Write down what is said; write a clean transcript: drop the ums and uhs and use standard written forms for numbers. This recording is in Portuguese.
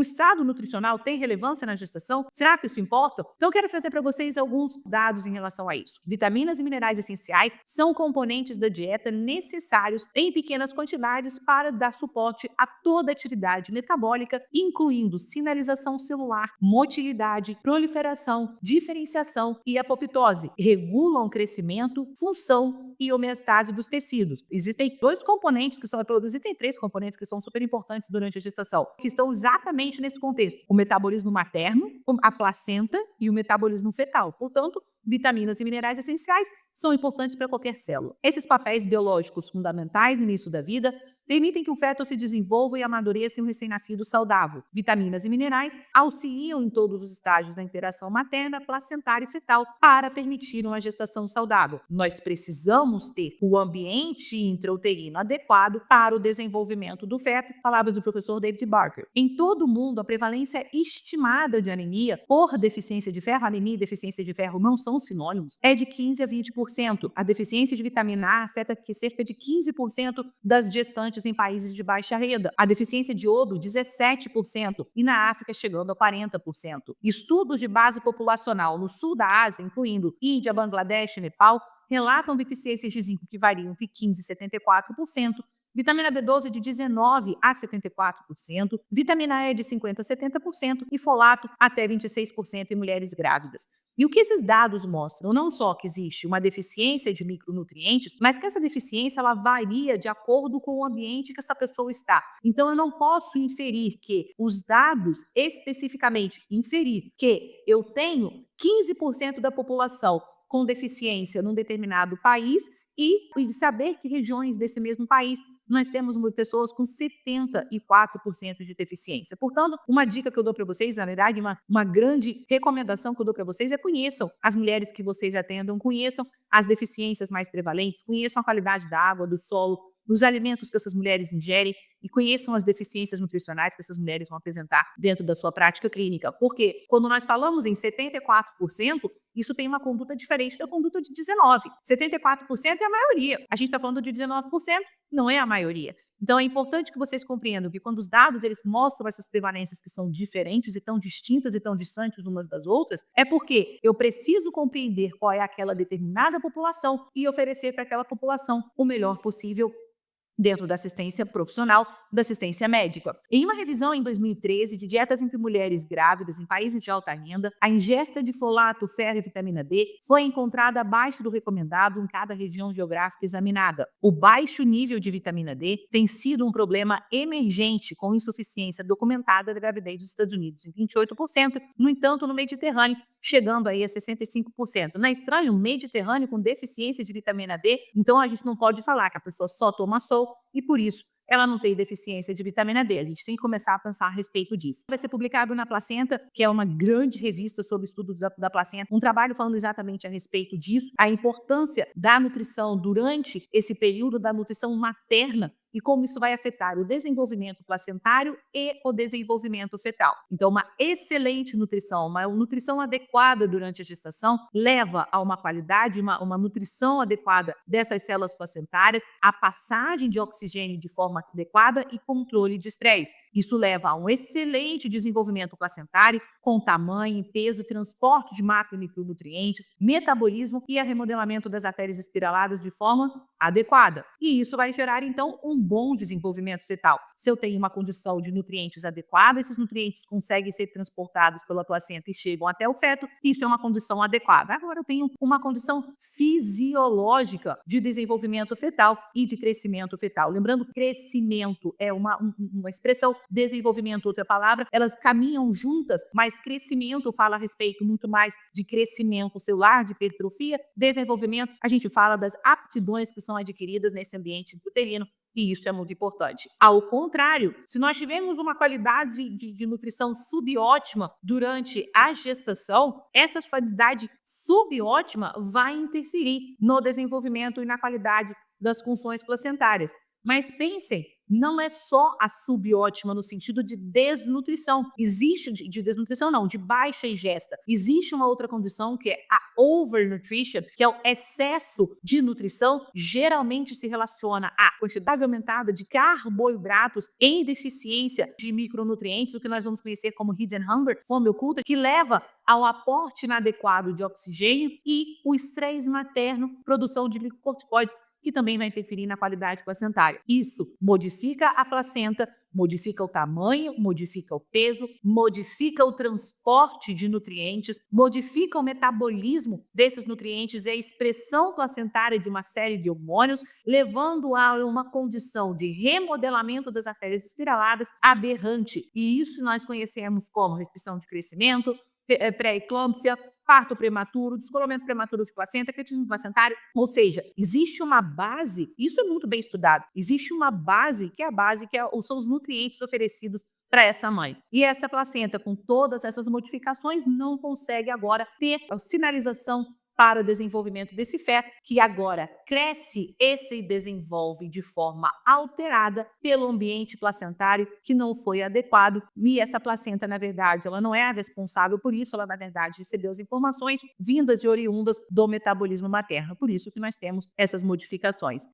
O estado nutricional tem relevância na gestação? Será que isso importa? Então, eu quero trazer para vocês alguns dados em relação a isso. Vitaminas e minerais essenciais são componentes da dieta necessários em pequenas quantidades para dar suporte a toda a atividade metabólica, incluindo sinalização celular, motilidade, proliferação, diferenciação e apoptose. Regulam crescimento, função e homeostase dos tecidos. Existem três componentes que são super importantes durante a gestação, que estão exatamente nesse contexto: o metabolismo materno, a placenta e o metabolismo fetal. Portanto, vitaminas e minerais essenciais são importantes para qualquer célula. Esses papéis biológicos fundamentais no início da vida permitem que o feto se desenvolva e amadureça em um recém-nascido saudável. Vitaminas e minerais auxiliam em todos os estágios da interação materna, placentária e fetal para permitir uma gestação saudável. Nós precisamos ter o ambiente intrauterino adequado para o desenvolvimento do feto. Palavras do professor David Barker. Em todo o mundo, a prevalência estimada de anemia por deficiência de ferro, anemia e deficiência de ferro não são sinônimos, é de 15 a 20%. A deficiência de vitamina A afeta cerca de 15% das gestantes em países de baixa renda. A deficiência de iodo, 17%, e na África chegando a 40%. Estudos de base populacional no sul da Ásia, incluindo Índia, Bangladesh e Nepal, relatam deficiências de zinco que variam entre 15% e 74%, vitamina B12 de 19% a 74%, vitamina E de 50% a 70% e folato até 26% em mulheres grávidas. E o que esses dados mostram? Não só que existe uma deficiência de micronutrientes, mas que essa deficiência ela varia de acordo com o ambiente que essa pessoa está. Então, eu não posso inferir que os dados especificamente, inferir que eu tenho 15% da população com deficiência num determinado país e saber que regiões desse mesmo país nós temos pessoas com 74% de deficiência. Portanto, uma dica que eu dou para vocês, na verdade, uma grande recomendação que eu dou para vocês é: conheçam as mulheres que vocês atendam, conheçam as deficiências mais prevalentes, conheçam a qualidade da água, do solo, dos alimentos que essas mulheres ingerem e conheçam as deficiências nutricionais que essas mulheres vão apresentar dentro da sua prática clínica. Porque quando nós falamos em 74%, isso tem uma conduta diferente da conduta de 19%. 74% é a maioria. A gente está falando de 19%, não é a maioria. Então, é importante que vocês compreendam que quando os dados eles mostram essas prevalências que são diferentes e tão distintas e tão distantes umas das outras, é porque eu preciso compreender qual é aquela determinada população e oferecer para aquela população o melhor possível dentro da assistência profissional, da assistência médica. Em uma revisão em 2013 de dietas entre mulheres grávidas em países de alta renda, a ingesta de folato, ferro e vitamina D foi encontrada abaixo do recomendado em cada região geográfica examinada. O baixo nível de vitamina D tem sido um problema emergente com insuficiência documentada da gravidez dos Estados Unidos em 28%, no entanto, no Mediterrâneo, chegando aí a 65%. Não é estranho? Mediterrâneo com deficiência de vitamina D, então a gente não pode falar que a pessoa só toma sol e por isso ela não tem deficiência de vitamina D. A gente tem que começar a pensar a respeito disso. Vai ser publicado na Placenta, que é uma grande revista sobre estudos da placenta, um trabalho falando exatamente a respeito disso, a importância da nutrição durante esse período da nutrição materna e como isso vai afetar o desenvolvimento placentário e o desenvolvimento fetal. Então, uma excelente nutrição, uma nutrição adequada durante a gestação leva a uma qualidade, uma nutrição adequada dessas células placentárias, a passagem de oxigênio de forma adequada e controle de estresse. Isso leva a um excelente desenvolvimento placentário, com tamanho, peso, transporte de macro e micronutrientes, metabolismo e remodelamento das artérias espiraladas de forma adequada. E isso vai gerar, então, um bom desenvolvimento fetal. Se eu tenho uma condição de nutrientes adequada, esses nutrientes conseguem ser transportados pela placenta e chegam até o feto, isso é uma condição adequada. Agora eu tenho uma condição fisiológica de desenvolvimento fetal e de crescimento fetal. Lembrando, crescimento é uma expressão, desenvolvimento, outra palavra, elas caminham juntas, mas crescimento fala a respeito muito mais de crescimento celular, de hipertrofia. Desenvolvimento, a gente fala das aptidões que são adquiridas nesse ambiente uterino, e isso é muito importante. Ao contrário, se nós tivermos uma qualidade de nutrição subótima durante a gestação, essa qualidade subótima vai interferir no desenvolvimento e na qualidade das funções placentárias. Mas pensem não é só a subótima no sentido de desnutrição. Existe de desnutrição não, de baixa ingesta. Existe uma outra condição que é a overnutrition, que é o excesso de nutrição, geralmente se relaciona à quantidade aumentada de carboidratos em deficiência de micronutrientes, o que nós vamos conhecer como hidden hunger, fome oculta, que leva ao aporte inadequado de oxigênio e o estresse materno, produção de glicocorticoides, que também vai interferir na qualidade placentária. Isso modifica a placenta, modifica o tamanho, modifica o peso, modifica o transporte de nutrientes, modifica o metabolismo desses nutrientes e a expressão placentária de uma série de hormônios, levando a uma condição de remodelamento das artérias espiraladas aberrante. E isso nós conhecemos como restrição de crescimento, pré-eclâmpsia, parto prematuro, descolamento prematuro de placenta, creatinina placentário. Ou seja, existe uma base, isso é muito bem estudado, existe uma base que é a base são os nutrientes oferecidos para essa mãe. E essa placenta, com todas essas modificações, não consegue agora ter a sinalização para o desenvolvimento desse feto, que agora cresce e se desenvolve de forma alterada pelo ambiente placentário que não foi adequado. E essa placenta, na verdade, ela não é a responsável por isso, ela, na verdade, recebeu as informações vindas e oriundas do metabolismo materno. Por isso que nós temos essas modificações.